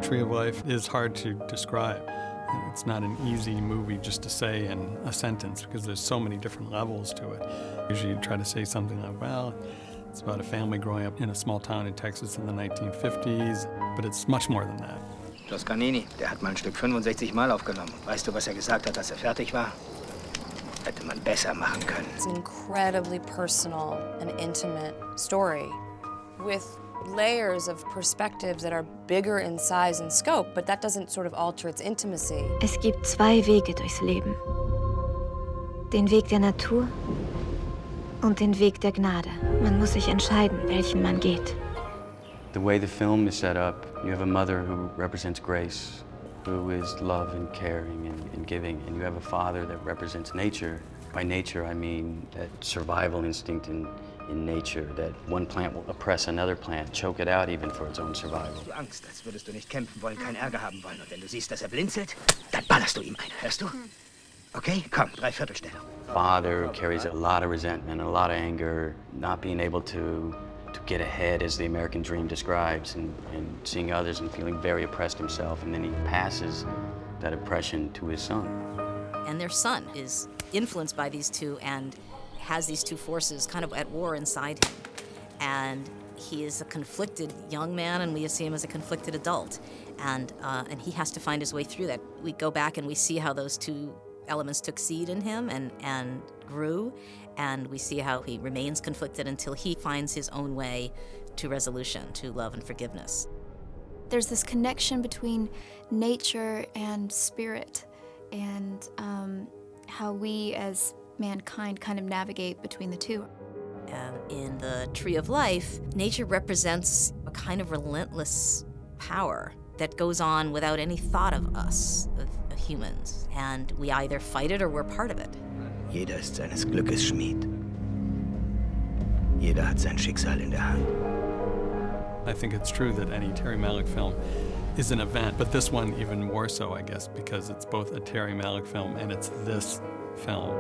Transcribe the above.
Tree of Life is hard to describe. It's not an easy movie just to say in a sentence because there's so many different levels to it. Usually you try to say something like, well, it's about a family growing up in a small town in Texas in the 1950s, but it's much more than that. Toscanini, der hat mal ein Stück 65 Mal aufgenommen. Weißt du, was gesagt hat, als fertig war? Hätte man besser machen können. It's an incredibly personal and intimate story with layers of perspectives that are bigger in size and scope, but that doesn't sort of alter its intimacy. Es gibt zwei Wege durchs Leben. Den Weg der Natur und den Weg der Gnade. Man muss sich entscheiden, welchen man geht. The way the film is set up, you have a mother who represents grace, who is love and caring and giving, and you have a father that represents nature. By nature, I mean that survival instinct in nature, that one plant will oppress another plant, choke it out even for its own survival. Du Angst, als würdest du nicht kämpfen wollen, keinen Ärger haben wollen. Und wenn du siehst, dass blinzelt, dann ballerst du ihm ein. Hörst du? Okay, komm, Dreiviertelstellung. Father carries a lot of resentment, a lot of anger, not being able to get ahead, as the American dream describes, and seeing others and feeling very oppressed himself, and then he passes that oppression to his son. And their son is influenced by these two and has these two forces kind of at war inside him. And he is a conflicted young man, and we see him as a conflicted adult. And he has to find his way through that. We go back and we see how those two elements took seed in him and grew, and we see how he remains conflicted until he finds his own way to resolution, to love and forgiveness. There's this connection between nature and spirit, and how we as mankind kind of navigate between the two. In the Tree of Life, nature represents a kind of relentless power that goes on without any thought of us, of humans. And we either fight it or we're part of it. Jeder ist seines Glückes Schmied. Jeder hat sein Schicksal in der Hand. I think it's true that any Terry Malick film is an event, but this one even more so, I guess, because it's both a Terry Malick film and it's this film.